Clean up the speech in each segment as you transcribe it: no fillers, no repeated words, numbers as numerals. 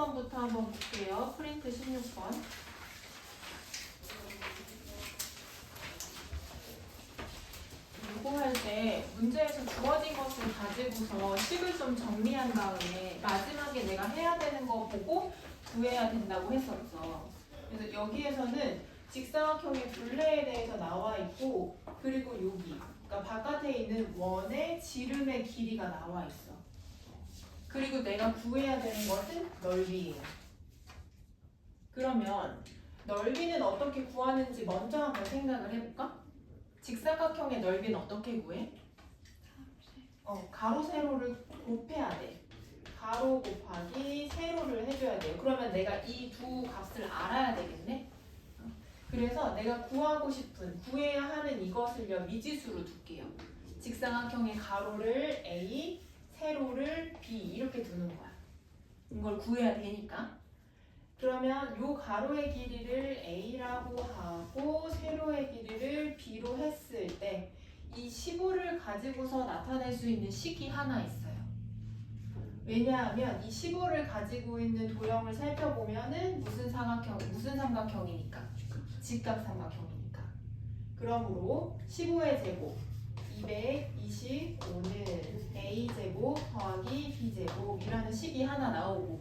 16번부터 한번 볼게요. 프린트 16번. 이거 할 때 문제에서 주어진 것을 가지고서 식을 좀 정리한 다음에 마지막에 내가 해야 되는 거 보고 구해야 된다고 했었죠. 그래서 여기에서는 직사각형의 둘레에 대해서 나와 있고, 그리고 여기 그러니까 바깥에 있는 원의 지름의 길이가 나와 있어. 그리고 내가 구해야 되는 것은 넓이예요. 그러면 넓이는 어떻게 구하는지 먼저 한번 생각을 해볼까? 직사각형의 넓이는 어떻게 구해? 가로 세로를 곱해야 돼. 가로 곱하기 세로를 해줘야 돼요. 그러면 내가 이 두 값을 알아야 되겠네. 그래서 내가 구하고 싶은, 구해야 하는 이것을요 미지수로 둘게요. 직사각형의 가로를 A, 세로를 B 이렇게 두는 거야. 이걸 구해야 되니까. 그러면 요 가로의 길이를 A라고 하고 세로의 길이를 B로 했을 때 이 15를 가지고서 나타낼 수 있는 식이 하나 있어요. 왜냐하면 이 15를 가지고 있는 도형을 살펴보면은 무슨 삼각형이니까? 직각 삼각형이니까. 그러므로 15의 제곱 225는 A제곱 더하기 B제곱이라는 식이 하나 나오고,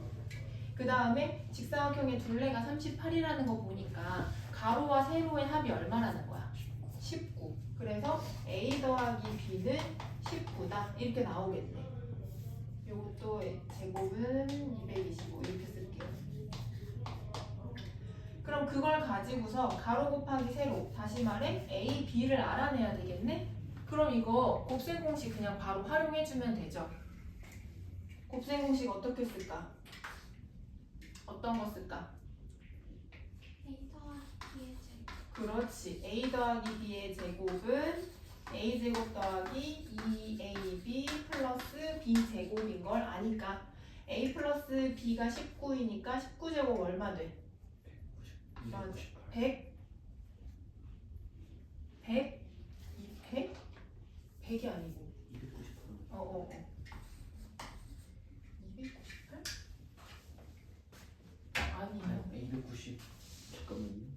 그 다음에 직사각형의 둘레가 38이라는 거 보니까 가로와 세로의 합이 얼마라는 거야? 19. 그래서 A 더하기 B는 19다. 이렇게 나오겠네. 요것도 제곱은 225 이렇게 쓸게요. 그럼 그걸 가지고서 가로 곱하기 세로, 다시 말해 A, B를 알아내야 되겠네? 그럼 이거 곱셈 공식 그냥 바로 활용해주면 되죠. 곱셈 공식 어떻게 쓸까? 어떤 거 쓸까? A 더하기 B의 제곱. 그렇지. A 더하기 B의 제곱은 A제곱 더하기 2AB 플러스 B제곱인 걸 아니까 A 플러스 B가 19이니까 19제곱 얼마 돼? 100? 100? 100? 100이 아니고 298? 298? 아니에요. 290 잠깐만요.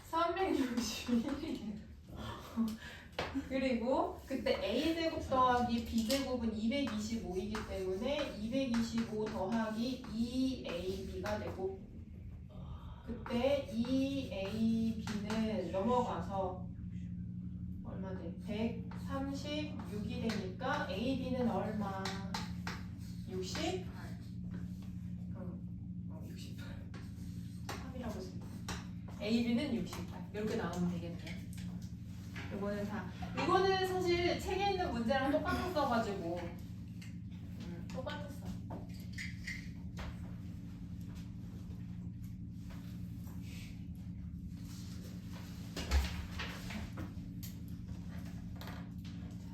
361. 361. 그리고 그때 A제곱 더하기 B제곱은 225이기 때문에 225 더하기 2AB가 되고, 그때 2AB는 넘어가서 얼마 돼? 136이 되니까 AB는 얼마? 60? 68. 3이라고 쓰면 AB는 68. 이렇게 나오면 되겠네요. 이거는 이거는 사실 책에 있는 문제랑 똑같았어가지고 똑같았어.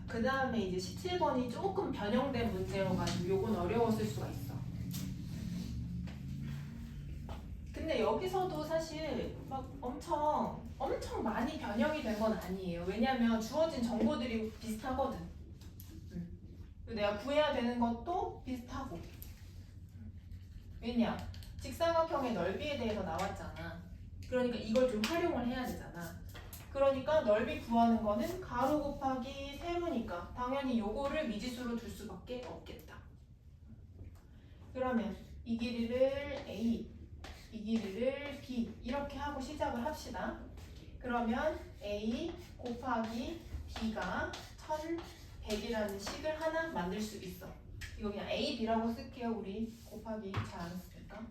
그 다음에 이제 17번이 조금 변형된 문제여가지고 요건 어려웠을 수가 있어. 근데 여기서도 사실 막 엄청 많이 변형이 된 건 아니에요. 왜냐면 주어진 정보들이 비슷하거든. 내가 구해야 되는 것도 비슷하고. 왜냐? 직사각형의 넓이에 대해서 나왔잖아. 그러니까 이걸 좀 활용을 해야 되잖아. 그러니까 넓이 구하는 거는 가로 곱하기 세로니까 당연히 요거를 미지수로 둘 수밖에 없겠다. 그러면 이 길이를 A, 이 길이를 B 이렇게 하고 시작을 합시다. 그러면 A 곱하기 B가 1100이라는 식을 하나 만들 수 있어. 이거 그냥 A, B라고 쓸게요. 우리 곱하기 잘 안 쓰니까.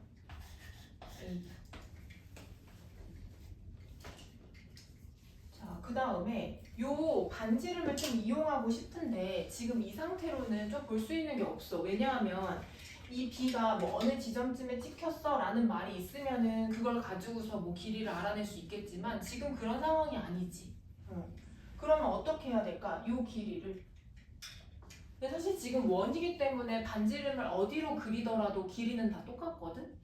A. 자, 그 다음에 요 반지름을 좀 이용하고 싶은데 지금 이 상태로는 좀 볼 수 있는 게 없어. 왜냐하면 이 B가 뭐 어느 지점쯤에 찍혔어 라는 말이 있으면은 그걸 가지고서 뭐 길이를 알아낼 수 있겠지만 지금 그런 상황이 아니지. 그러면 어떻게 해야 될까? 요 길이를. 근데 사실 지금 원이기 때문에 반지름을 어디로 그리더라도 길이는 다 똑같거든?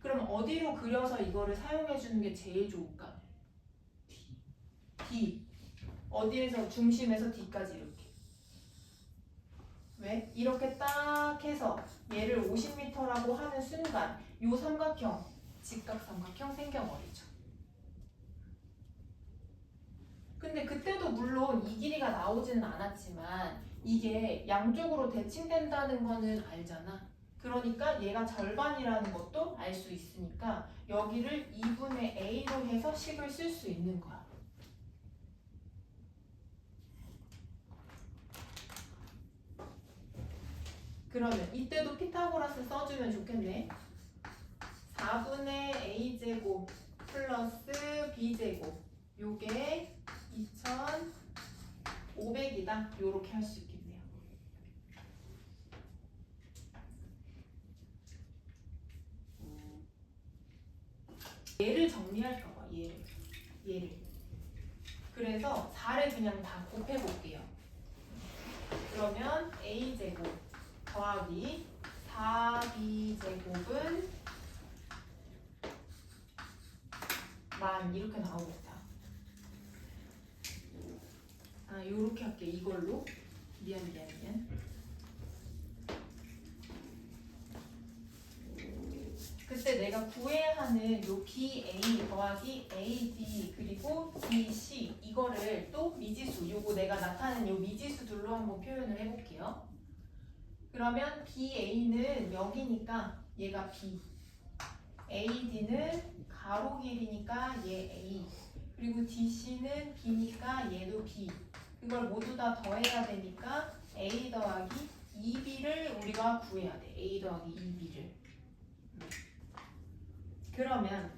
그럼 어디로 그려서 이거를 사용해 주는 게 제일 좋을까? D. 어디에서 중심에서 D까지 이렇게. 왜? 이렇게 딱 해서 얘를 50m라고 하는 순간 요 삼각형, 직각삼각형 생겨버리죠. 근데 그때도 물론 이 길이가 나오지는 않았지만 이게 양쪽으로 대칭된다는 거는 알잖아. 그러니까 얘가 절반이라는 것도 알 수 있으니까 여기를 2분의 a로 해서 식을 쓸 수 있는 거야. 그러면 이때도 피타고라스 써주면 좋겠네. 4분의 a제곱 플러스 b제곱 요게 2500이다. 요렇게 할 수 있겠네요. 얘를 정리할까봐 얘를 그래서 4를 그냥 다 곱해볼게요. 그러면 a제곱 더하기 4b제곱은 만 이렇게 나오겠다. 아 요렇게 할게. 이걸로 미안 그때 내가 구해야 하는 요 BA 더하기 AD 그리고 BC 이거를 또 미지수 요거 내가 나타낸 요 미지수들로 한번 표현을 해볼게요. 그러면 BA는 여기니까 얘가 B AD는 가로 길이니까 얘 A 그리고 DC는 B니까 얘도 B 그걸 모두 다 더해야 되니까 A 더하기 2B를 우리가 구해야 돼. A 더하기 2B를 그러면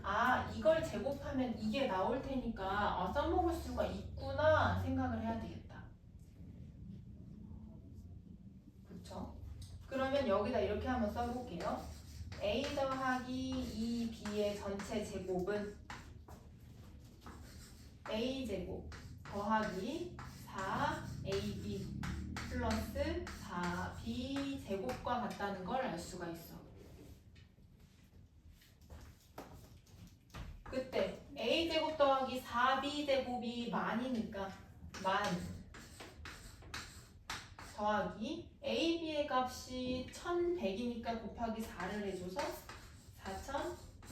아 이걸 제곱하면 이게 나올 테니까 써먹을 수가 있구나 생각을 해야 되겠다. 그렇죠? 그러면 여기다 이렇게 한번 써볼게요. A 더하기 2B의 전체 제곱은 A제곱 더하기 4AB 플러스 4B 제곱과 같다는 걸 알 수가 있어. 그때 A제곱 더하기 4B제곱이 만이니까 만 더하기 AB의 값이 1100이니까 곱하기 4를 해줘서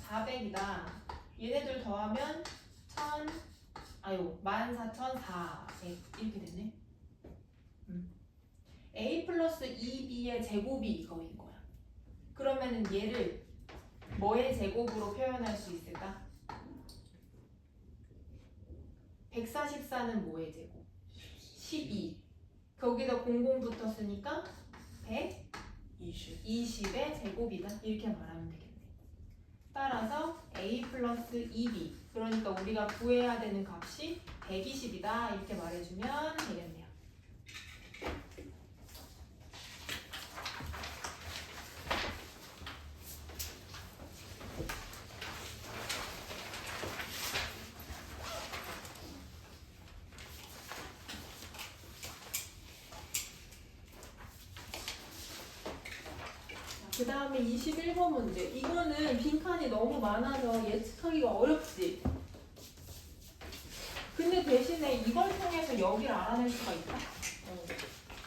4400이다. 얘네들 더하면 14400 이렇게 됐네. A 플러스 2B의 제곱이 이거인 거야. 그러면은 얘를 뭐의 제곱으로 표현할 수 있을까? 144는 뭐의 제곱? 12. 거기다 00 붙었으니까 120의 제곱이다. 이렇게 말하면 되겠네. 따라서 A 플러스 2B 그러니까 우리가 구해야 되는 값이 120이다. 이렇게 말해주면 되겠네요. 그 다음에 21번 문제. 이거는 빈칸이 너무 많아서 예측하기가 어렵지. 근데 대신에 이걸 통해서 여기를 알아낼 수가 있다.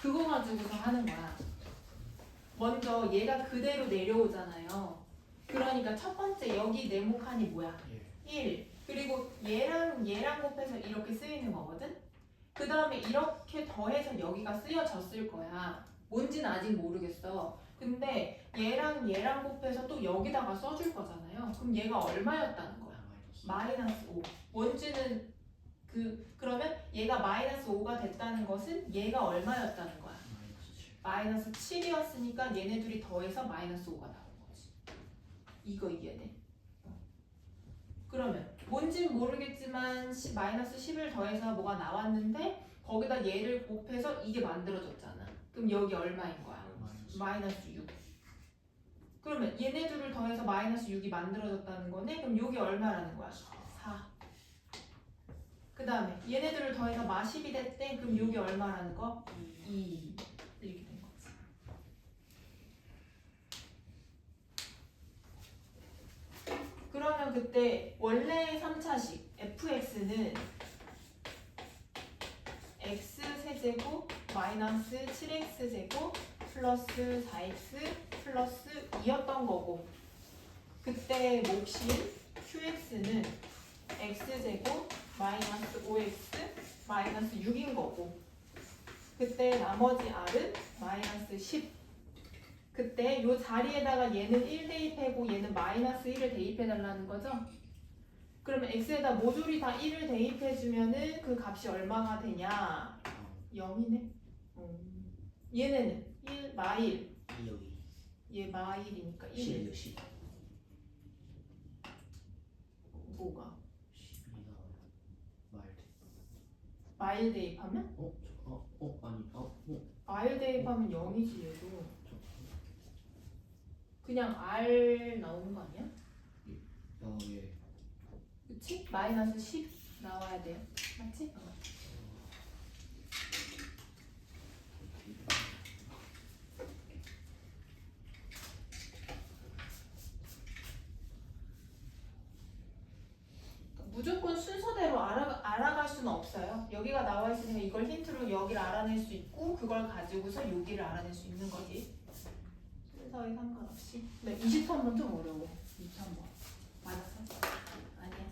그거 가지고서 하는 거야. 먼저 얘가 그대로 내려오잖아요. 그러니까 첫 번째 여기 네모칸이 뭐야? 1. 그리고 얘랑 곱해서 이렇게 쓰이는 거거든? 그 다음에 이렇게 더해서 여기가 쓰여졌을 거야. 뭔지는 아직 모르겠어. 근데 얘랑 곱해서 또 여기다가 써줄 거잖아요. 그럼 얘가 얼마였다는 거야? 마이너스 5. 뭔지는 그러면 얘가 마이너스 5가 됐다는 것은 얘가 얼마였다는 거야? 마이너스 7이었으니까 얘네 둘이 더해서 마이너스 5가 나온 거지. 이거 이해돼? 그러면 뭔진 모르겠지만 마이너스 10을 더해서 뭐가 나왔는데 거기다 얘를 곱해서 이게 만들어졌잖아. 그럼 여기 얼마인 거야? 마이너스 6. 그러면 얘네 둘을 더해서 마이너스 6이 만들어졌다는 거네? 그럼 여기 얼마라는 거야? 4. 그 다음에 얘네들을 더해서 마 10이 됐대. 그럼 여기 얼마라는 거? 2. 이렇게 된 거지. 그러면 그때 원래의 3차식 fx는 x 세제곱 마이너스 7x제곱 플러스 4x 플러스 2였던 거고, 그때 몫인 qx는 x제곱 마이너스 5x 마이너스 6인 거고, 그때 나머지 r은 마이너스 10. 그때 요 자리에다가 얘는 1 대입하고 얘는 마이너스 1을 대입해 달라는 거죠. 그러면 x에다 모조리 다 1을 대입해 주면은 그 값이 얼마가 되냐? 0이네. 얘네는 1 마일. 여기 얘 마일이니까 1. 10이요 10. 뭐가? 10이가 말. 마일 대입하면? 아니 마일 대입하면 0이지 얘도. 그냥 r 나오는 거 아니야? 예. 그치? 마이너스 10 나와야 돼요. 맞지? 무조건 순서대로 알아갈 수는 없어요. 여기가 나와 있으면 이걸 힌트로 여기를 알아낼 수 있고, 그걸 가지고서 여기를 알아낼 수 있는 거지. 순서에 상관없이. 네, 23번 좀 어려워. 23번. 맞았어? 아니야.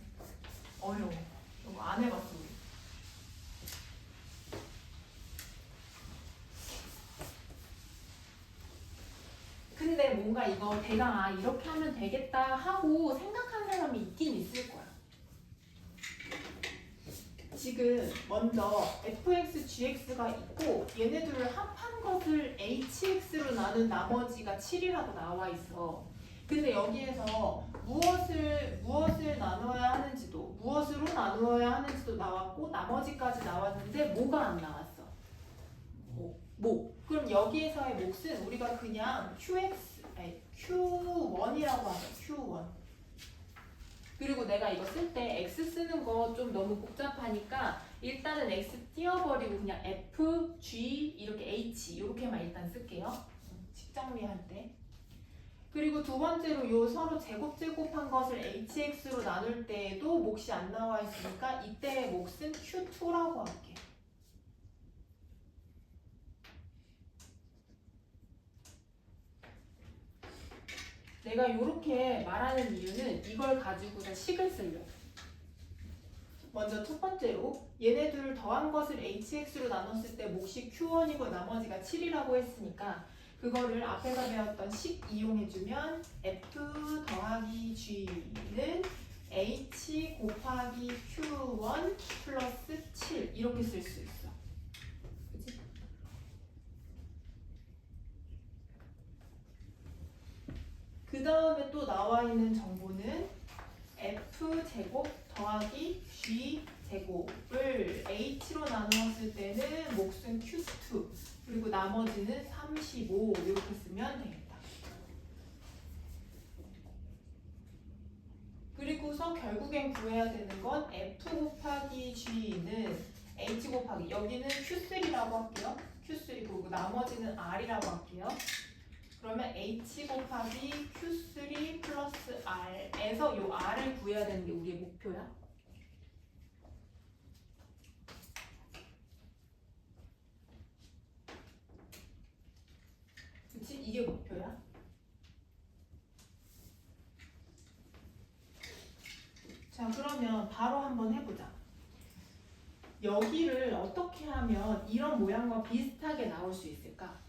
어려워. 이거 안 해봤어. 우리. 근데 뭔가 이거 대강 이렇게 하면 되겠다 하고 생각한 사람이 있긴 있을 거야. 지금 먼저 fx, gx가 있고 얘네들을 합한 것을 hx로 나눈 나머지가 7이라고 나와 있어. 근데 여기에서 무엇을 나눠야 하는지도, 무엇으로 나누어야 하는지도 나왔고 나머지까지 나왔는데 뭐가 안 나왔어? 뭐? 그럼 여기에서의 몫은 우리가 그냥 Q1이라고 하자. Q1. 그리고 내가 이거 쓸 때 X 쓰는 거 좀 너무 복잡하니까 일단은 X 띄워버리고 그냥 F, G, 이렇게 H 이렇게만 일단 쓸게요. 식정리할 때. 그리고 두 번째로 요 서로 제곱한 것을 HX로 나눌 때에도 몫이 안 나와 있으니까 이때의 몫은 Q2라고 할게. 내가 이렇게 말하는 이유는 이걸 가지고서 식을 쓰려고. 먼저 첫 번째로 얘네들을 더한 것을 hx로 나눴을 때 몫이 q1이고 나머지가 7이라고 했으니까 그거를 앞에서 배웠던 식 이용해주면 f 더하기 g는 h 곱하기 q1 플러스 7 이렇게 쓸 수 있어. 그치? 그 다음에 또 나와 있는 정보는 f제곱 더하기 g제곱을 h로 나누었을 때는 몫은 q2 그리고 나머지는 35 이렇게 쓰면 되겠다. 그리고서 결국엔 구해야 되는 건 f 곱하기 g는 h 곱하기 여기는 q3라고 할게요. q3 그리고 나머지는 r이라고 할게요. 그러면 h 곱하기 q3 플러스 r에서 요 r을 구해야 되는 게 우리의 목표야. 그치? 이게 목표야. 자, 그러면 바로 한번 해보자. 여기를 어떻게 하면 이런 모양과 비슷하게 나올 수 있을까?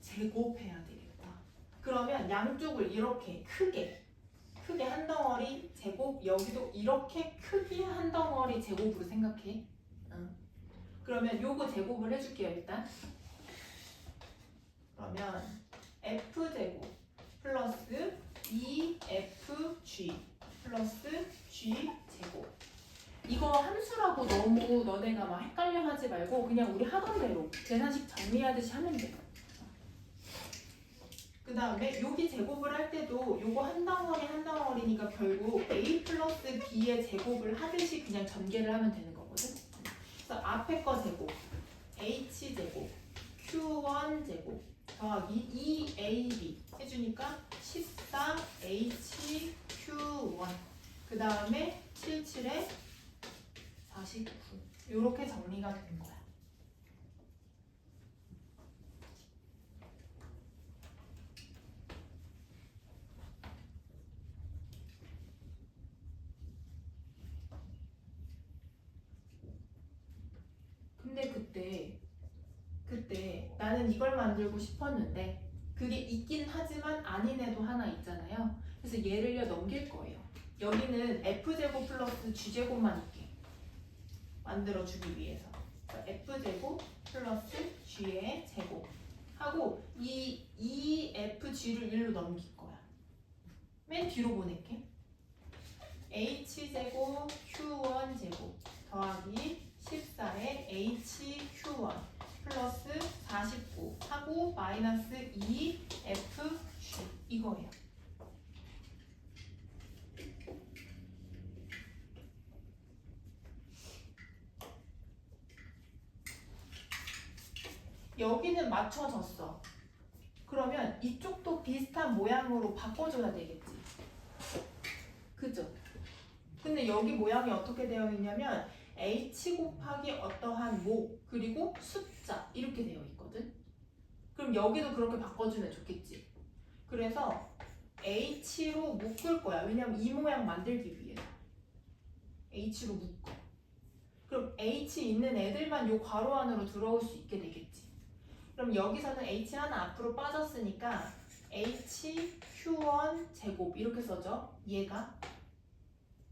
제곱해야 되겠다. 그러면 양쪽을 이렇게 크게 한 덩어리 제곱, 여기도 이렇게 크게 한 덩어리 제곱으로 생각해. 그러면 요거 제곱을 해줄게요. 일단 그러면 f제곱 플러스 2fg 플러스 g제곱. 이거 함수라고 너무 너네가 막 헷갈려 하지 말고 그냥 우리 하던 대로 계산식 정리하듯이 하면 돼. 그 다음에 여기 제곱을 할 때도 요거 한 덩어리니까 결국 a 플러스 b의 제곱을 하듯이 그냥 전개를 하면 되는 거거든. 그래서 앞에 거 제곱 h제곱 q1제곱 더하기 2ab 해주니까 14hq1 그 다음에 77에 49 이렇게 정리가 된 거야. 나는 이걸 만들고 싶었는데 그게 있긴 하지만 아닌 애도 하나 있잖아요. 그래서 얘를요 넘길 거예요. 여기는 F제곱 플러스 G제곱만 있게 만들어주기 위해서 F제곱 플러스 G의 제곱 하고 이 FG를 1로 넘길 거야. 맨 뒤로 보낼게. H제곱 Q1제곱 더하기 14의 HQ1 플러스 49 하고 마이너스 2FG 이거예요. 여기는 맞춰졌어. 그러면 이쪽도 비슷한 모양으로 바꿔줘야 되겠지. 그죠? 근데 여기 모양이 어떻게 되어 있냐면 H 곱하기 어떠한 모 그리고 숫자 이렇게 되어 있거든. 그럼 여기도 그렇게 바꿔주면 좋겠지. 그래서 H로 묶을 거야. 왜냐면 이 모양 만들기 위해서 H로 묶어. 그럼 H 있는 애들만 요 괄호 안으로 들어올 수 있게 되겠지. 그럼 여기서는 H 하나 앞으로 빠졌으니까 HQ1 제곱 이렇게 써져. 얘가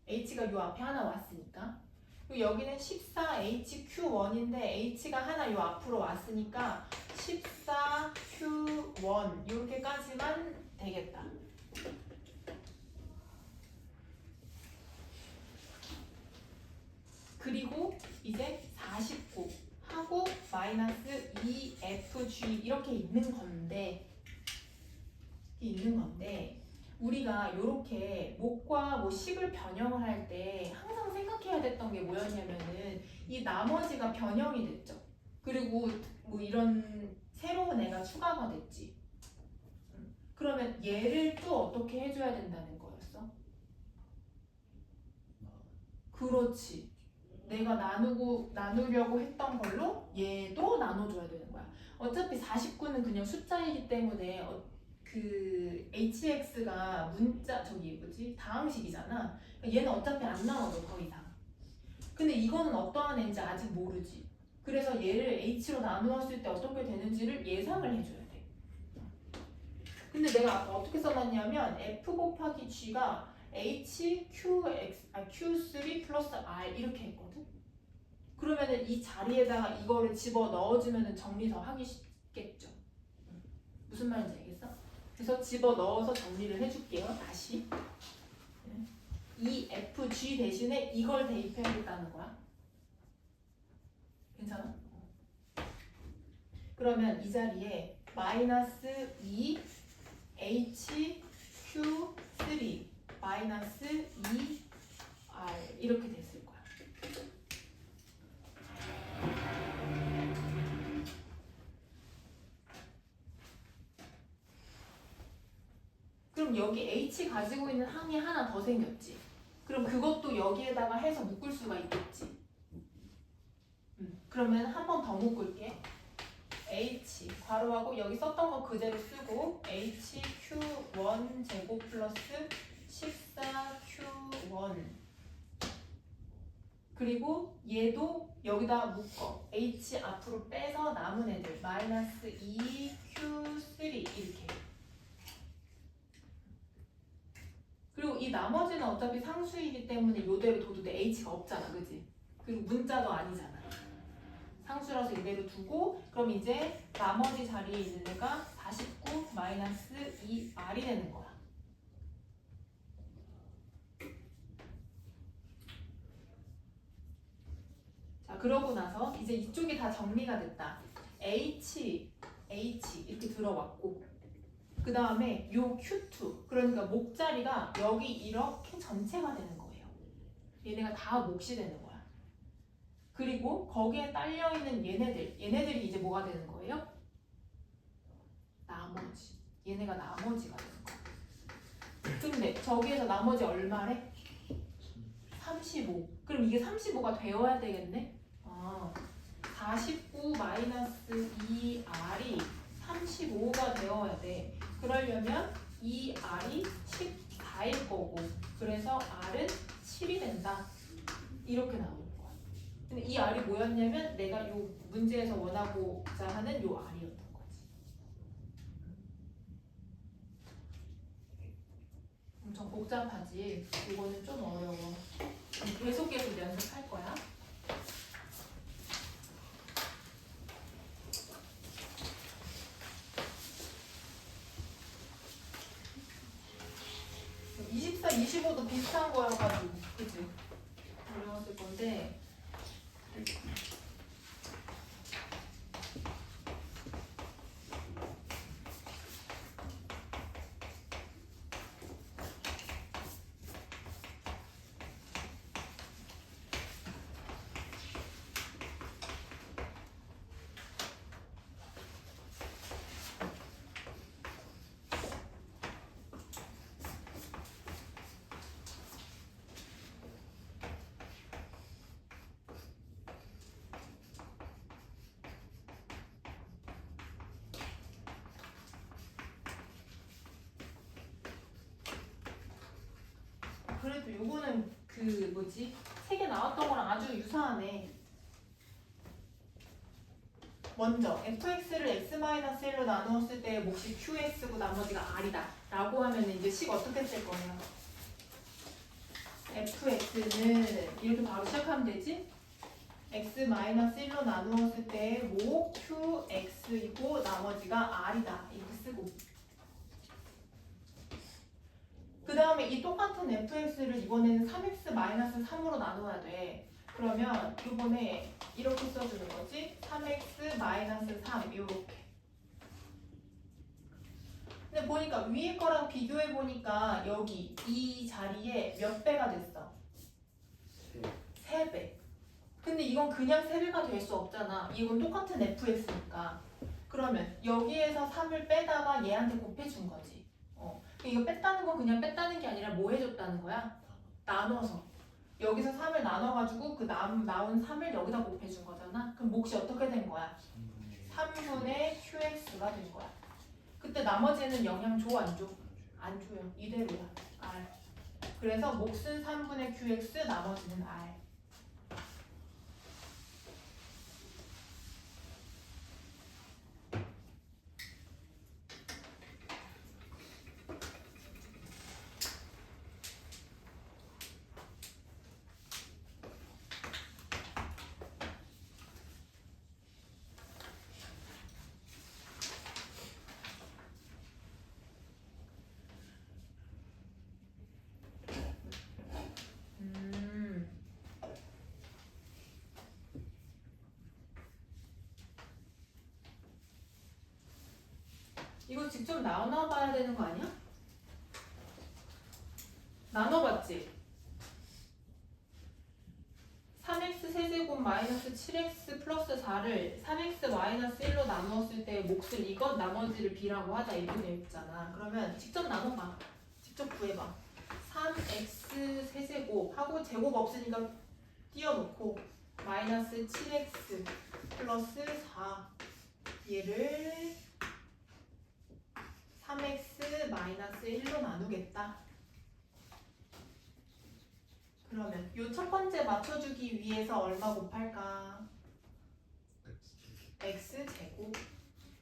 H가 요 앞에 하나 왔으니까. 그리고 여기는 14HQ1인데 H가 하나 요 앞으로 왔으니까 14Q1 이렇게까지만 되겠다. 그리고 이제 49 하고 마이너스 2FG 이렇게 있는 건데 우리가 이렇게 목과 뭐 식을 변형을 할 때 항상 생각해야 됐던 게 뭐였냐면은 이 나머지가 변형이 됐죠. 그리고 뭐 이런 새로운 애가 추가가 됐지. 그러면 얘를 또 어떻게 해줘야 된다는 거였어? 그렇지. 내가 나누려고 했던 걸로 얘도 나눠줘야 되는 거야. 어차피 49는 그냥 숫자이기 때문에 그 hx가 문자 저기 뭐지 다항식이잖아. 얘는 어차피 안 나눠져 더 이상. 근데 이거는 어떠한 애인지 아직 모르지. 그래서 얘를 h로 나누었을 때 어떻게 되는지를 예상을 해줘야 돼. 근데 내가 아까 어떻게 써놨냐면 f 곱하기 g가 Q3 플러스 R 이렇게 했거든? 그러면은 이 자리에다가 이거를 집어 넣어주면은 정리 더 하기 쉽겠죠? 무슨 말인지 알겠어? 그래서 집어 넣어서 정리를 해줄게요. 다시. 이 FG 대신에 이걸 대입해야겠다는 거야. 괜찮아? 그러면 이 자리에 마이너스 2 HQ3 마이너스 2R 이렇게 됐을 거야. 그럼 여기 H 가지고 있는 항이 하나 더 생겼지. 그럼 그것도 여기에다가 해서 묶을 수가 있겠지. 그러면 한 번 더 묶을게. H 괄호하고 여기 썼던 거 그대로 쓰고 HQ1 제곱 플러스 14Q1 그리고 얘도 여기다 묶어. H 앞으로 빼서 남은 애들 마이너스 2Q3 이렇게. 그리고 이 나머지는 어차피 상수이기 때문에 이대로 둬도 돼. H가 없잖아, 그지? 그리고 문자도 아니잖아. 상수라서 이대로 두고 그럼 이제 나머지 자리에 있는 애가 49 마이너스 2R이 되는 거야. 자, 그러고 나서 이제 이쪽이 다 정리가 됐다. H 이렇게 들어왔고 그 다음에 요 Q2 그러니까 목자리가 여기 이렇게 전체가 되는 거예요. 얘네가 다 몫이 되는 거야. 그리고 거기에 딸려있는 얘네들이 이제 뭐가 되는 거예요? 나머지. 얘네가 나머지가 되는 거야. 근데 저기에서 나머지 얼마래? 35. 그럼 이게 35가 되어야 되겠네? 49 마이너스 2R이 35가 되어야 돼. 그러려면 이 R이 14일 거고 그래서 R은 7이 된다. 이렇게 나오는 거야. 근데 이 R이 뭐였냐면 내가 요 문제에서 원하고자 하는 요 R이었던 거야. 엄청 복잡하지. 이거는 좀 어려워. 계속 연습할 거야. 음. 24, 25도 비슷한 거여가지고, 그치? 어려웠을 건데. 그래도 요거는 그 뭐지? 세 개 나왔던 거랑 아주 유사하네. 먼저 fx를 x-1로 나누었을 때 몫이 qx고 나머지가 r이다 라고 하면 이제 식 어떻게 쓸 거냐? fx는 이렇게 바로 시작하면 되지? x-1로 나누었을 때 몫 qx이고 나머지가 r이다 이렇게 쓰고, 그 다음에 이 똑같은 fx를 이번에는 3x-3으로 나눠야 돼. 그러면 이번에 이렇게 써주는 거지. 3x-3 이렇게. 근데 보니까 위에 거랑 비교해 보니까 여기 이 자리에 몇 배가 됐어? 3배. 근데 이건 그냥 3배가 될 수 없잖아. 이건 똑같은 fx니까. 그러면 여기에서 3을 빼다가 얘한테 곱해준 거지. 이거 뺐다는 건 그냥 뺐다는 게 아니라 뭐 해줬다는 거야? 나눠서. 여기서 3을 나눠가지고 그 나온 3을 여기다 곱해준 거잖아. 그럼 몫이 어떻게 된 거야? 3분의 qx가 된 거야. 그때 나머지는 영향 줘, 안 줘? 안 줘요. 이대로야. r. 그래서 몫은 3분의 qx, 나머지는 r. 이거 직접 나눠봐야 되는 거 아니야? 나눠봤지? 3x 세제곱 마이너스 7x 플러스 4를 3x 마이너스 1로 나누었을 때 몫을 이것 나머지를 b라고 하자 이분의 있잖아. 그러면 직접 나눠봐. 직접 구해봐. 3x 세제곱 하고 제곱 없으니까 띄워놓고 마이너스 7x 플러스 4 얘를 3x 마이너스 1로 나누겠다. 그러면 요 첫 번째 맞춰주기 위해서 얼마 곱할까? x제곱.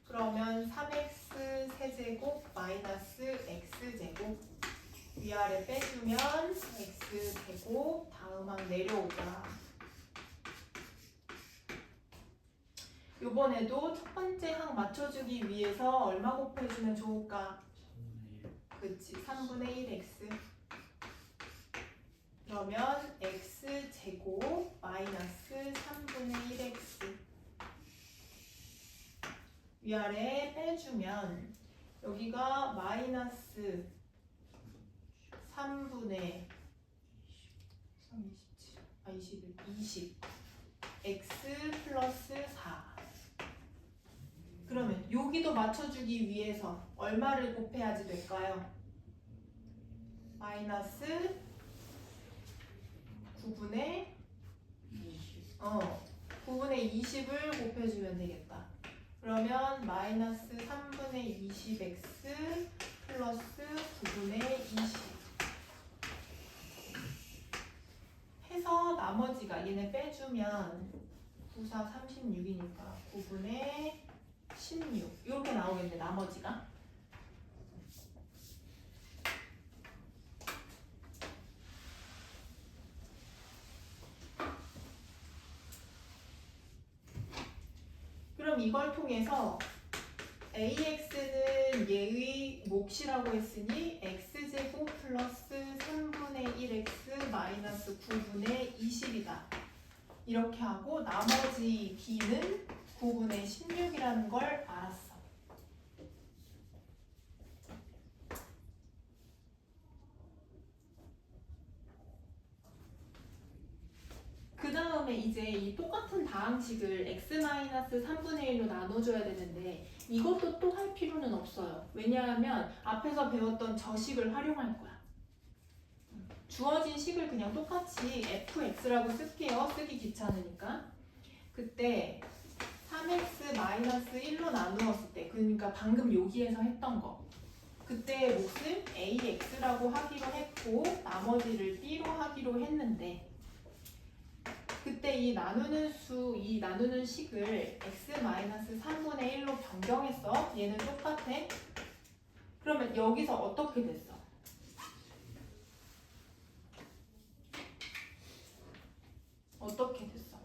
그러면 3x 세제곱 마이너스 x제곱. 위아래 빼주면 x제곱. 다음 항 내려오자. 요번에도 첫 번째 항 맞춰주기 위해서 얼마 곱해주면 좋을까? 그치, 3분의 1x. 그러면 x제곱 마이너스 3분의 1x. 위아래 빼주면 여기가 마이너스 3분의 20 x 플러스 4. 그러면 여기도 맞춰주기 위해서 얼마를 곱해야지 될까요? 마이너스 9분의 20을 곱해주면 되겠다. 그러면 마이너스 3분의 20x 플러스 9분의 20 해서 나머지가 얘네 빼주면 9, 4, 36이니까 9분의 16 이렇게 나오겠네. 나머지가 이걸 통해서 AX는 얘의 몫이라고 했으니 X제곱 플러스 3분의 1X 마이너스 9분의 20이다. 이렇게 하고 나머지 B는 9분의 16이라는 걸 알았어. 그 다음에 이제 이 똑같은 다항식을 x-3분의 1로 나눠줘야 되는데 이것도 또 할 필요는 없어요. 왜냐하면 앞에서 배웠던 저 식을 활용할 거야. 주어진 식을 그냥 똑같이 fx라고 쓸게요. 쓰기 귀찮으니까. 그때 3x-1로 나누었을 때, 그러니까 방금 여기에서 했던 거, 그때 몫을 ax라고 하기로 했고 나머지를 b로 하기로 했는데, 그때 이 나누는 식을 x-3분의 1로 변경했어. 얘는 똑같아. 그러면 여기서 어떻게 됐어? 어떻게 됐어?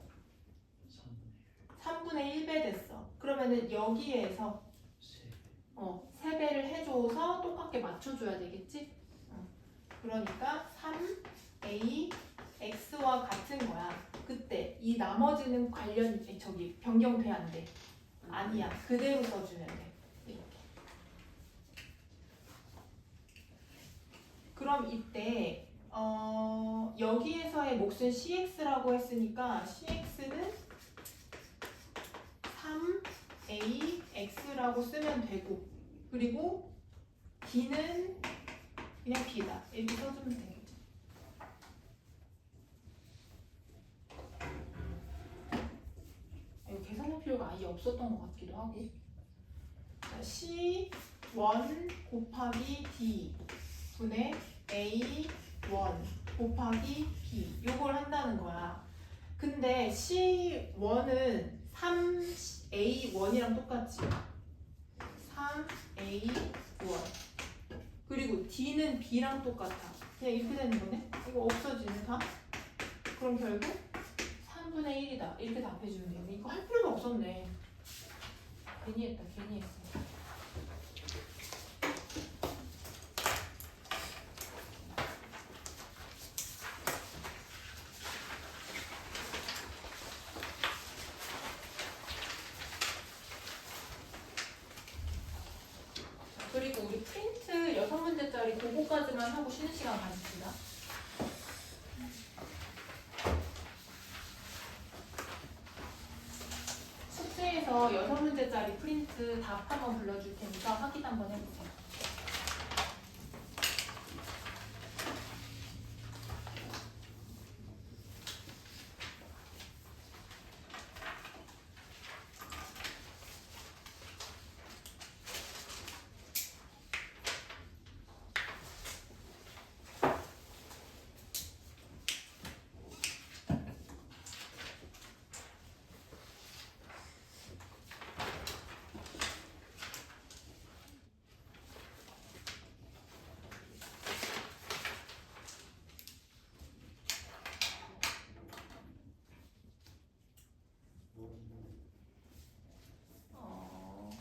3분의 1배 됐어. 그러면은 여기에서 3배를 해줘서 똑같게 맞춰줘야 되겠지? 그러니까 3a x와 같은 거야. 그때 이 나머지는 변경돼 안 돼? 아니야. 그대로 써주면 돼. 이렇게. 그럼 이때 여기에서의 몫은 cx라고 했으니까 cx는 3ax라고 쓰면 되고, 그리고 b는 그냥 b다. 이렇게 써주면 되겠죠. 이거 계산할 필요가 아예 없었던 것 같기도 하고. 자, C1 곱하기 D 분의 A1 곱하기 B 요걸 한다는 거야. 근데 C1은 3A1이랑 똑같지. 3A1 그리고 D는 B랑 똑같아. 그냥 이렇게 되는 거네? 이거 없어지네 다? 그럼 결국 3분의 1이다. 이렇게 답해주면 되겠네. 이거 할 필요가 없었네. 괜히 했어. 그리고 우리 프린트 6문제짜리 그거까지만 하고 쉬는 시간 가집시다. 숙제에서 6문제짜리 프린트 답 한번 불러줄 테니까 확인 한번 해보세요.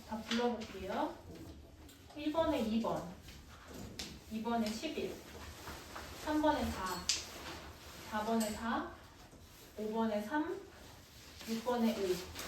다 불러볼게요. 1번에 2번, 2번에 11, 3번에 4, 4번에 4, 5번에 3, 6번에 5.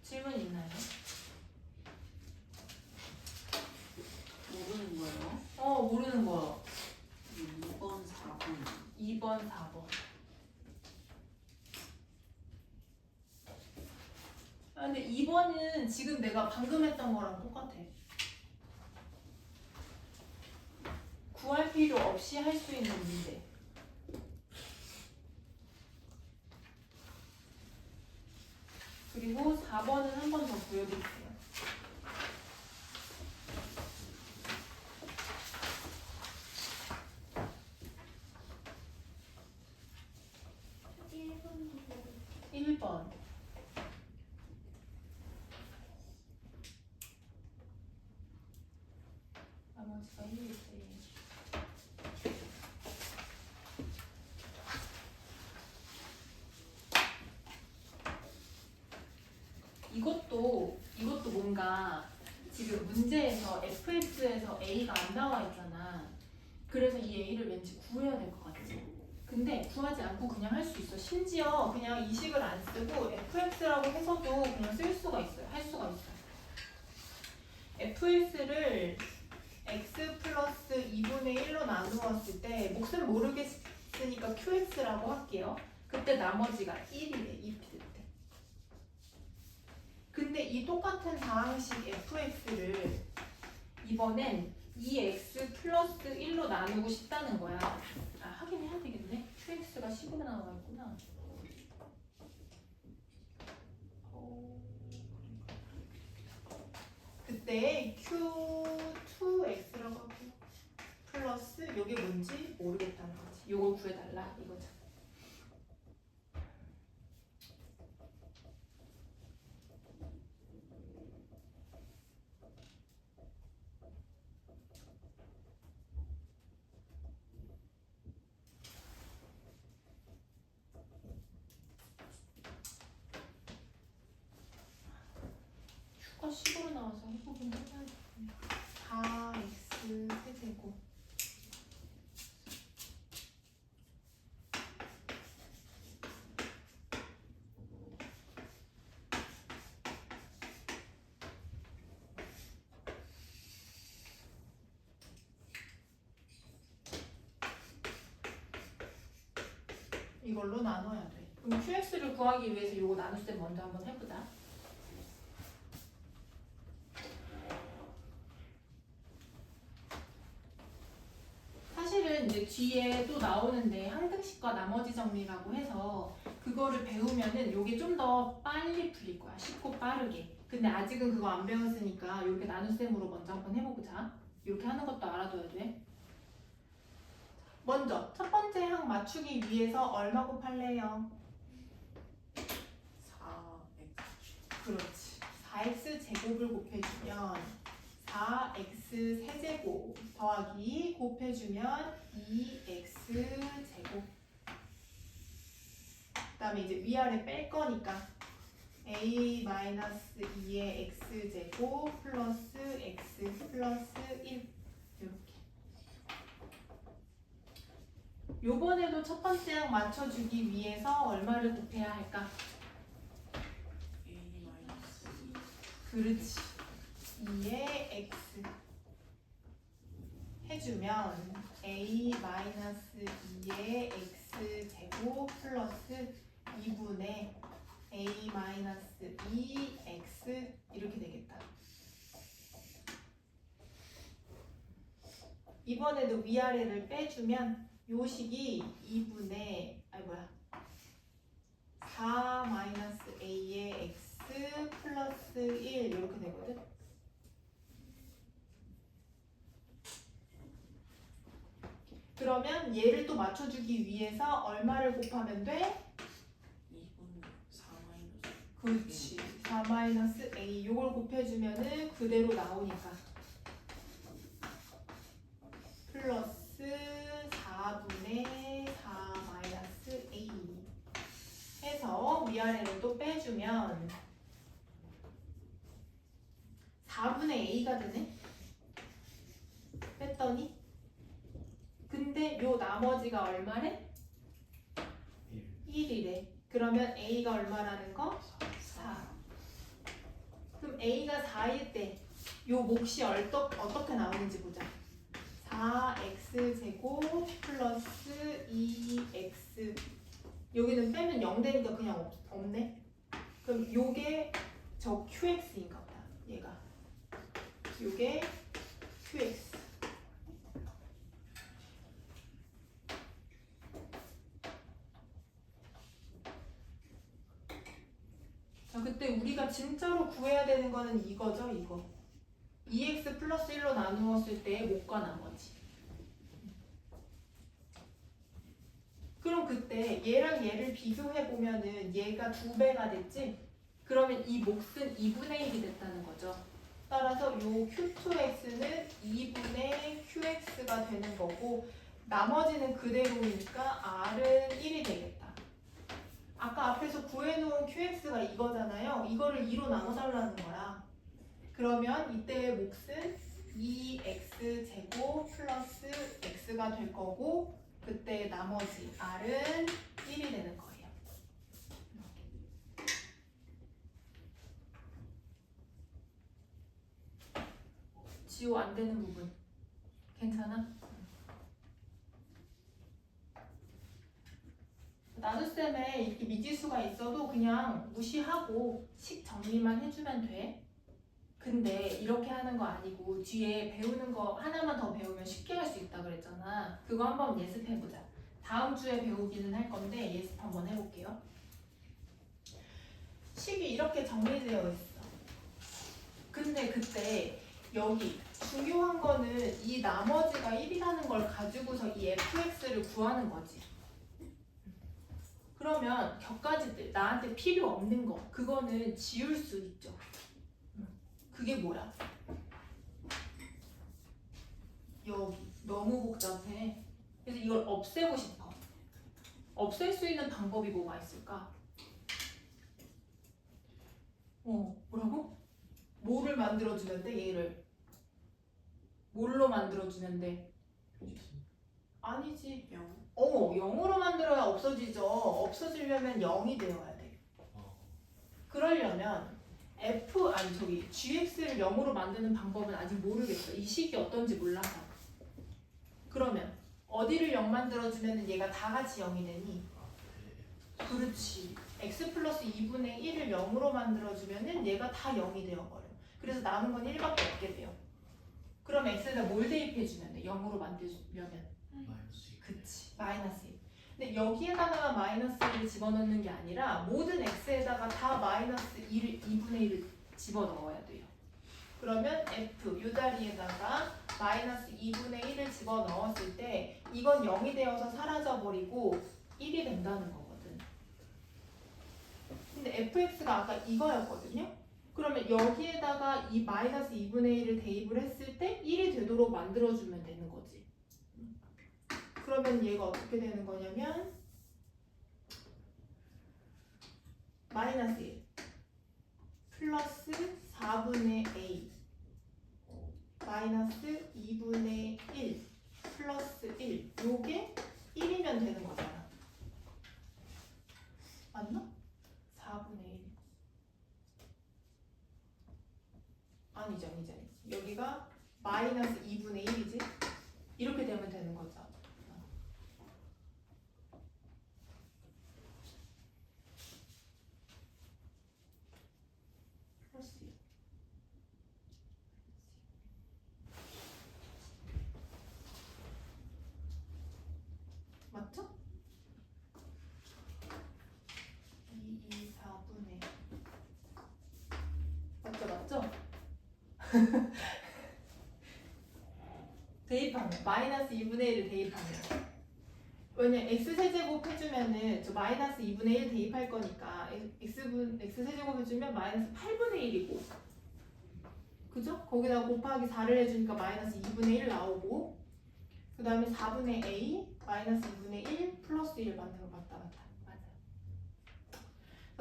질문 있나요? 모르는 거예요? 모르는 거. 2번, 4번. 2번, 4번. 근데 2번은 지금 내가 방금 했던 거랑 똑같아. 구할 필요 없이 할 수 있는 문제. 그리고 4번은 한 번 더 보여드릴게요. 일번 1번. 나머지가 1일 때. 이것도 뭔가 지금 문제에서 fx에서 a가 안 나와 있잖아. 그래서 이 a를 왠지 구해야 될 것 같지. 근데 구하지 않고 그냥 할 수 있어. 심지어 그냥 이 식을 안 쓰고 fx라고 해서도 그냥 쓸 수가 있어요. 할 수가 있어요. fx를 x 플러스 2분의 1로 나누었을 때 몫은 모르겠으니까 qx라고 할게요. 그때 나머지가 1이래. 2p 때. 근데 이 똑같은 다항식 fx를 이번엔 2x 플러스 1로 나누고 싶다는 거야. 아, 확인해야 되겠네. qx가 10으로 나와 있구나. 그때 q2x라고 하고 플러스 이게 뭔지 모르겠다는 거지. 이걸 구해달라 이거죠. q 가 10으로 나와서 해보긴 해야겠네. 4x 세제곱 이걸로 나눠야 돼. 그럼 qx를 구하기 위해서 이거 나눗셈 먼저 한번 해보자. 사실은 이제 뒤에 또 나오는데 항등식과 나머지 정리라고 해서 그거를 배우면은 요게 좀 더 빨리 풀릴 거야. 쉽고 빠르게. 근데 아직은 그거 안 배웠으니까 이렇게 나눗셈으로 먼저 한번 해보자. 이렇게 하는 것도 알아둬야 돼. 먼저 첫 번째 항 맞추기 위해서 얼마 곱할래요? 4x 그렇지. 4x 제곱을 곱해주면 4x 세제곱 더하기 곱해주면 2x 제곱. 그 다음에 이제 위아래 뺄 거니까 a-2의 x제곱 플러스 x 플러스 1 이렇게. 요번에도 첫 번째 항 맞춰주기 위해서 얼마를 곱해야 할까? a 마이너스 그렇지. 2의 x 해주면 a-2의 x 제곱 플러스 2분의 a-2x 이렇게 되겠다. 이번에도 위아래를 빼주면 요 식이 2분의 4-a의 x 플러스 1 이렇게 되거든. 그러면 얘를 또 맞춰주기 위해서 얼마를 곱하면 돼? 2분 4 마이너스 그렇지. 4-a 요걸 곱해주면은 그대로 나오니까 플러스 4분의 4-a 해서 위아래를 또 빼주면 4분의 a가 되네. 뺐더니 근데 요 나머지가 얼마래? 1이래. 그러면 a가 얼마라는 거? 4. 그럼 a가 4일 때 요 몫이 어떻게 나오는지 보자. 4x 제곱 플러스 2x 여기는 빼면 0 되니까 그냥 없네. 그럼 요게 저 qx인가 보다. 얘가 요게 qx. 자, 그때 진짜로 구해야 되는 거는 이거죠, 이거. 2x 플러스 1로 나누었을 때의 못과 나머지. 그럼 그때 얘랑 얘를 비교해 보면은 얘가 2배가 됐지? 그러면 이 몫은 2분의 1이 됐다는 거죠. 따라서 요 Q2X는 2분의 QX가 되는 거고 나머지는 그대로니까 R은 1이 되겠다. 아까 앞에서 구해놓은 QX가 이거잖아요. 이거를 2로 나눠달라는 거야. 그러면 이때의 몫은 2X제곱 플러스 X가 될 거고 그때 나머지 R은 1이 되는 거예요. 지호 안 되는 부분 괜찮아? 나눗셈에 이렇게 미지수가 있어도 그냥 무시하고 식 정리만 해주면 돼. 근데 이렇게 하는 거 아니고 뒤에 배우는 거 하나만 더 배우면 쉽게 할 수 있다 그랬잖아. 그거 한번 예습해보자. 다음 주에 배우기는 할 건데 예습 한번 해볼게요. 식이 이렇게 정리되어 있어. 근데 그때 여기 중요한 거는 이 나머지가 1이라는 걸 가지고서 이 fx를 구하는 거지. 그러면 격가지들 나한테 필요 없는 거 그거는 지울 수 있죠. 그게 뭐야? 여기 너무 복잡해. 그래서 이걸 없애고 싶어. 없앨 수 있는 방법이 뭐가 있을까? 뭐라고? 뭐를 만들어주면 돼? 얘를 뭘로 만들어주면 돼? 아니지. 0. 0으로 만들어야 없어지죠. 없어지려면 0이 되어야 돼. 그러려면 gx를 0으로 만드는 방법은 아직 모르겠어. 이 식이 어떤지 몰라서. 그러면 어디를 0 만들어주면 얘가 다 같이 0이 되니? 그렇지. x 플러스 2분의 1을 0으로 만들어주면 얘가 다 0이 되어버려. 그래서 남은 건 1밖에 없게 돼요. 그럼 x에다 뭘 대입해주면 돼? 0으로 만들려면? 그치. 마이너스 1. 근데 여기에다가 마이너스 1을 집어넣는 게 아니라 모든 x에다가 다 마이너스 2분의 1을 집어넣어야 돼요. 그러면 f 이 자리에다가 마이너스 2분의 1을 집어넣었을 때 이건 0이 되어서 사라져버리고 1이 된다는 거거든. 근데 fx가 아까 이거였거든요. 그러면 여기에다가 이 마이너스 2분의 1을 대입을 했을 때 1이 되도록 만들어주면 되는 거지. 그러면 얘가 어떻게 되는 거냐면 마이너스 1 플러스 4분의 a 마이너스 2분의 1 플러스 1 요게 1이면 되는 거잖아. 맞나? 4분의 1 아니죠. 여기가 마이너스 2분의 1이지? 이렇게 되면 되는 거죠. 플러스 1 맞죠? 2, 4분의 맞죠? 대입하면 마이너스 2분의 1을 대입하면 왜냐 x세제곱 해주면은 저 마이너스 2분의 1 대입할 거니까 x세제곱 해주면 마이너스 8분의 1이고 그죠? 거기다가 곱하기 4를 해주니까 마이너스 2분의 1 나오고 그 다음에 4분의 a 마이너스 2분의 1 플러스 1 맞는 거 맞다 맞아요.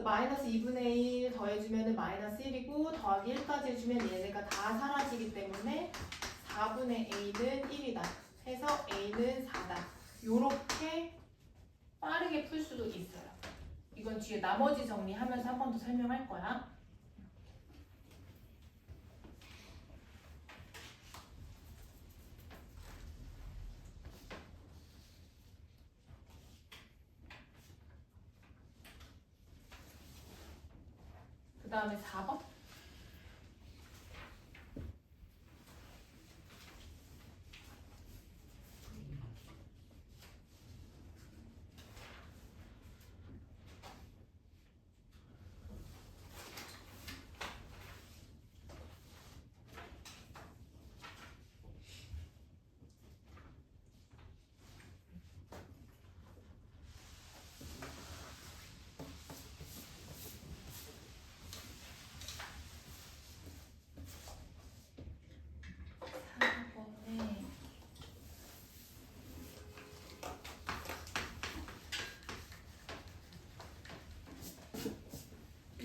마이너스 2분의 1 더해주면 마이너스 1이고 더하기 1까지 해주면 얘네가 다 사라지기 때문에 4분의 a는 1이다 해서 a는 4다. 요렇게 빠르게 풀 수도 있어요. 이건 뒤에 나머지 정리하면서 한 번 더 설명할 거야. 그 다음에 4번.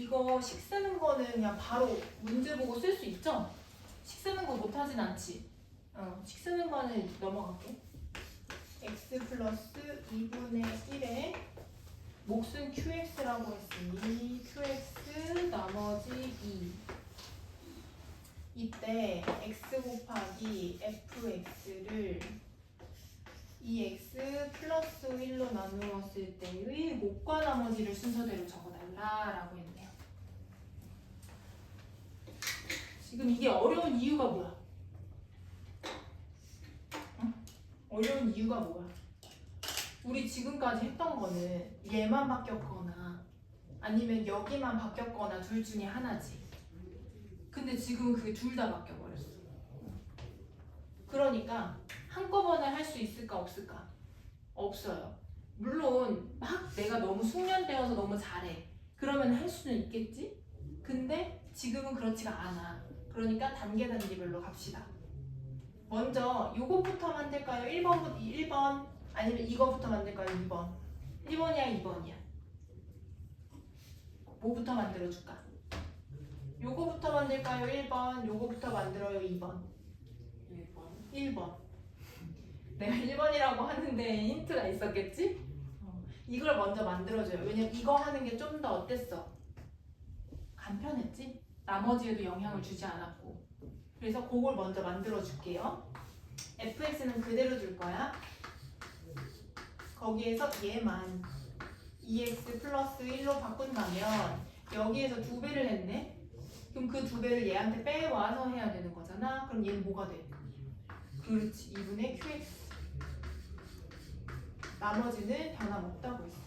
이거 식 쓰는 거는 그냥 바로 문제 보고 쓸 수 있죠? 식 쓰는 거 못하진 않지. 식 쓰는 거는 넘어갈게. x 플러스 2분의 1에 몫은 qx라고 했으니 qx 나머지 2. 이때 x 곱하기 fx를 2x 플러스 1로 나누었을 때의 몫과 나머지를 순서대로 적어달라라고 했네요. 지금 이게 어려운 이유가 뭐야? 응? 어려운 이유가 뭐야? 우리 지금까지 했던 거는 얘만 바뀌었거나 아니면 여기만 바뀌었거나 둘 중에 하나지. 근데 지금 그게 둘 다 바뀌어버렸어. 그러니까 한꺼번에 할 수 있을까 없을까? 없어요. 물론 막 내가 너무 숙련되어서 너무 잘해. 그러면 할 수는 있겠지? 근데 지금은 그렇지가 않아. 그러니까 단계별로 갑시다. 먼저 요것부터 만들까요? 1번 아니면 이거부터 만들까요? 2번. 1번이야 2번이야. 뭐부터 만들어줄까? 요거부터 만들까요? 1번. 요거부터 만들어요? 2번. 1번. 내가 1번이라고 하는데 힌트가 있었겠지? 이걸 먼저 만들어줘요. 왜냐면 이거 하는 게 좀 더 어땠어? 간편했지? 나머지에도 영향을 주지 않았고. 그래서 그걸 먼저 만들어줄게요. fx는 그대로 줄 거야. 거기에서 얘만 2x 플러스 1로 바꾼다면 여기에서 2배를 했네? 그럼 그 2배를 얘한테 빼와서 해야 되는 거잖아? 그럼 얘는 뭐가 돼? 그렇지, 2분의 qx. 나머지는 변함없다고 했어.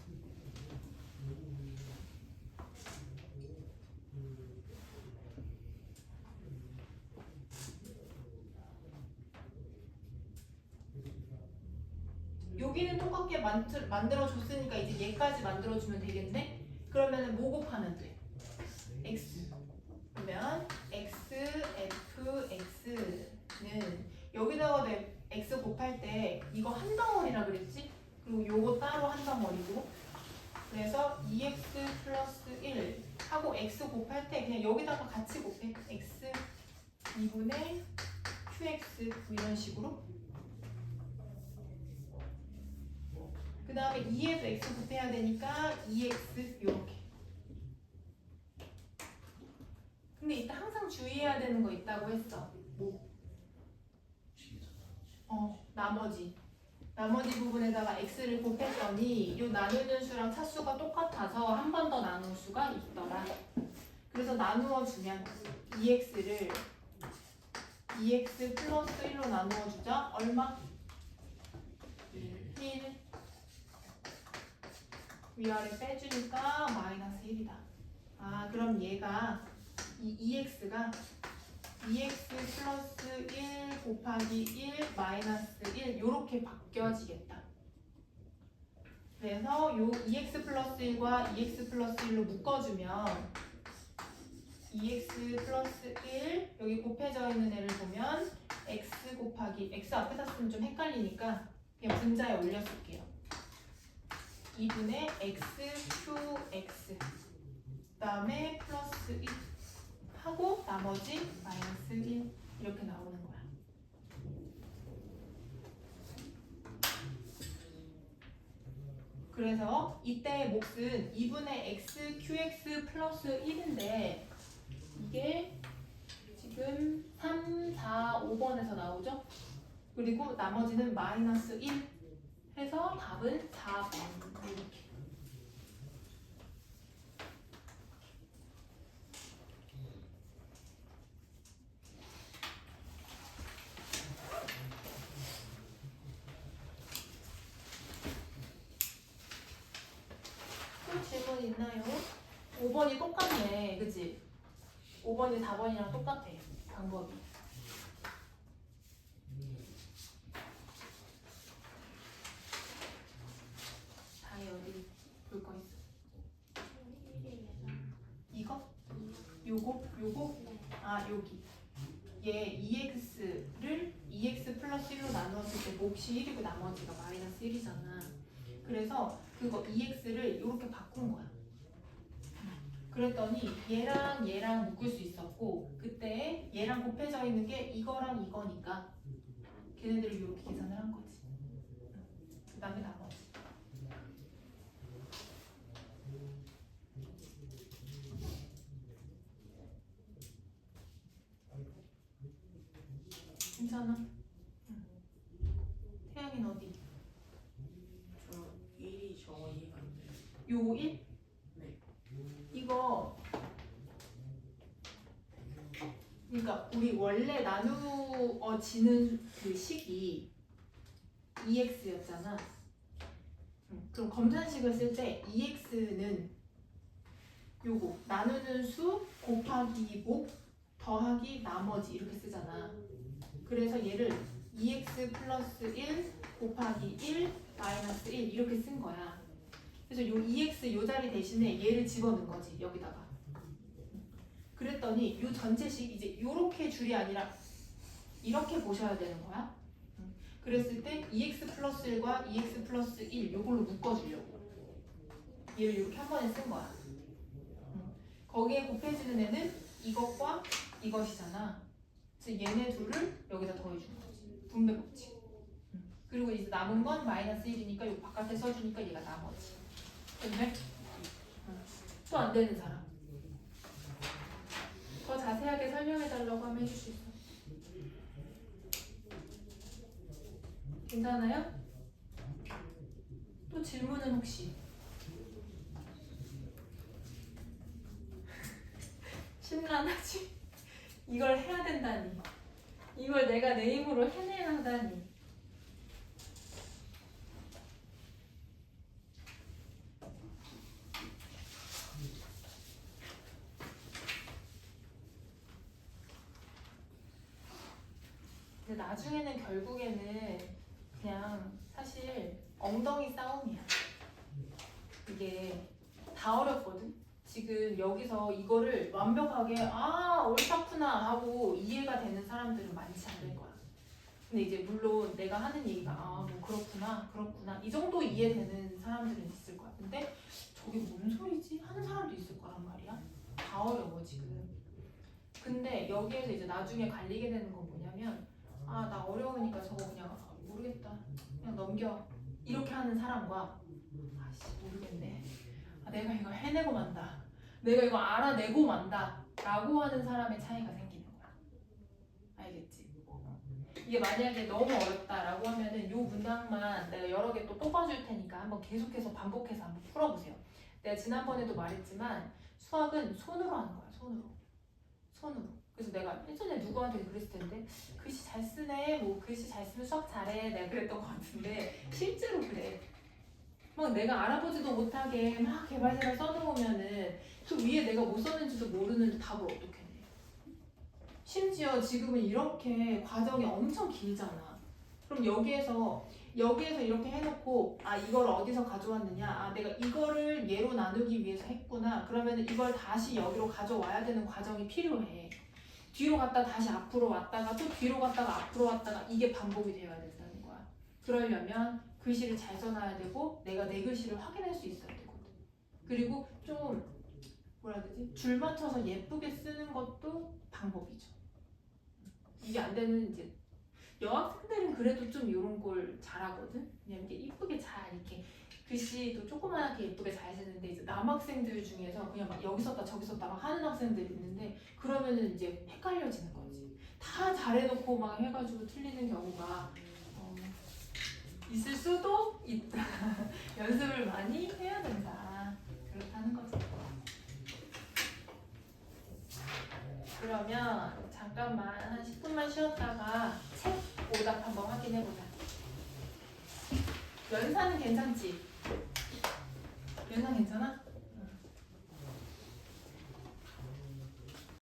여기는 똑같게 만들어줬으니까 이제 얘까지 만들어주면 되겠네? 그러면은 뭐 곱하면 돼? x. 그러면 x, f, x는 여기다가 x 곱할 때 이거 한 덩어리라 그랬지? 그리고 요거 따로 한 덩어리고. 그래서 2x 플러스 1 하고 x 곱할 때 그냥 여기다가 같이 곱해. x 2분의 qx 이런 식으로. 그 다음에 2에도 x 곱해야 되니까 2x 요렇게. 근데 이따 항상 주의해야 되는 거 있다고 했어. 뭐? 나머지 부분에다가 x를 곱했더니 요 나누는 수랑 차수가 똑같아서 한 번 더 나눌 수가 있더라. 그래서 나누어 주면 2x를 2x 플러스 1로 나누어 주자. 얼마? 1. 위아래 빼주니까 마이너스 1이다. 아, 그럼 얘가 이 2x가 2x 플러스 1 곱하기 1 마이너스 1 요렇게 바뀌어지겠다. 그래서 요 2x 플러스 1과 2x 플러스 1로 묶어주면 2x 플러스 1 여기 곱해져 있는 애를 보면 x 곱하기 x 앞에다 쓰면 좀 헷갈리니까 그냥 분자에 올려쓸게요. 2분의 x qx 그 다음에 플러스 1 하고 나머지 마이너스 1 이렇게 나오는 거야. 그래서 이때 몫은 2분의 x qx 플러스 1인데 이게 지금 3, 4, 5번에서 나오죠? 그리고 나머지는 마이너스 1 해서 답은 4번 이렇게. 또 질문 있나요? 5번이 똑같네, 그치? 5번이 4번이랑 똑같아, 방법이. 다이 어디 볼 거 있어? 이거? 요거? 아, 여기. 얘 2x를 2x 플러스 1로 나누었을 때 몫이 1이고 나머지가 마이너스 1이잖아. 그래서 그거 2x를 이렇게 바꾼 거야. 그랬더니 얘랑 얘랑 묶을 수 있었고 그때 얘랑 곱해져 있는 게 이거랑 이거니까 걔네들을 이렇게 계산을 한 거지. 그 다음에 나머지. 괜찮아? 응. 태양이는 어디? 저 1이 저 이해가 안 돼요. 요 1? 네. 이거 그러니까 우리 원래 나누어지는 그 식이 EX였잖아. 그럼 검산식을 쓸 때 EX는 요거 나누는 수 곱하기 곱 더하기 나머지 이렇게 쓰잖아. 그래서 얘를 EX 플러스 1 곱하기 1 마이너스 1 이렇게 쓴 거야. 그래서 요 EX 요 자리 대신에 얘를 집어넣은 거지 여기다가. 그랬더니 요 전체식 이제 요렇게 줄이 아니라 이렇게 보셔야 되는 거야. 그랬을 때 EX 플러스 1과 EX 플러스 1 요걸로 묶어주려고 얘를 이렇게 한 번에 쓴 거야. 거기에 곱해지는 애는 이것과 이것이잖아. 그래서 얘네 둘을 여기다 더해주는 거지. 분배 법칙. 그리고 이제 남은 건 마이너스 1이니까 요 바깥에 써주니까 얘가 나머지. 됐네? 또 안 되는 사람. 더 자세하게 설명해달라고 하면 해줄 수 있어. 괜찮아요? 또 질문은 혹시? 심란하지? 이걸 해야 된다니. 이걸 내가 내 힘으로 해내야 하다니. 근데 나중에는 결국에는 그냥 사실 엉덩이 싸움이야. 이게 다 어렵거든? 지금 여기서 이거를 완벽하게 옳다구나 하고 이해가 되는 사람들은 많지 않을 거야. 근데 이제 물론 내가 하는 얘기가 뭐 그렇구나 이 정도 이해되는 사람들은 있을 거야. 근데 저게 뭔 소리지? 하는 사람도 있을 거란 말이야. 다 어려워 지금. 근데 여기에서 이제 나중에 갈리게 되는 건 뭐냐면 나 어려우니까 저거 그냥 모르겠다 그냥 넘겨 이렇게 하는 사람과 모르겠네 내가 이거 해내고 만다 내가 이거 알아내고 만다 라고 하는 사람의 차이가 생기는 거야. 알겠지? 이게 만약에 너무 어렵다라고 하면은 요 문항만 내가 여러 개 또 뽑아줄 테니까 한번 계속해서 반복해서 한번 풀어보세요. 내가 지난번에도 말했지만 수학은 손으로 하는 거야. 손으로. 그래서 내가 예전에 누구한테 그랬을 텐데 글씨 잘 쓰네 글씨 잘 쓰면 수학 잘해 내가 그랬던 것 같은데 실제로 그래. 막 내가 알아보지도 못하게 막 개발자를 써놓으면은 그 위에 내가 뭐 썼는지도 모르는 답을 어떻게 내. 심지어 지금은 이렇게 과정이 엄청 길잖아. 그럼 여기에서 이렇게 해놓고 이걸 어디서 가져왔느냐 내가 이거를 얘로 나누기 위해서 했구나 그러면은 이걸 다시 여기로 가져와야 되는 과정이 필요해. 뒤로 갔다 다시 앞으로 왔다가 또 뒤로 갔다가 앞으로 왔다가 이게 반복이 되어야 된다는 거야. 그러려면 글씨를 잘 써놔야 되고 내가 내 글씨를 확인할 수 있어야 되거든. 그리고 좀 뭐라 해야 되지? 줄 맞춰서 예쁘게 쓰는 것도 방법이죠. 이게 안 되는 이제 여학생들은 그래도 좀 이런 걸 잘하거든. 그냥 이렇게 이쁘게 잘 이렇게 글씨도 조그맣게 예쁘게 잘 쓰는데 이제 남학생들 중에서 그냥 막 여기 썼다 저기 썼다 막 하는 학생들이 있는데 그러면은 이제 헷갈려지는 거지. 다 잘해놓고 막 해가지고 틀리는 경우가 있을 수도 있다. 연습을 많이 해야 된다. 그렇다는 거죠. 그러면 잠깐만 한 10분만 쉬었다가 책 오답 한번 확인해보자. 연산은 괜찮지? 연산 괜찮아?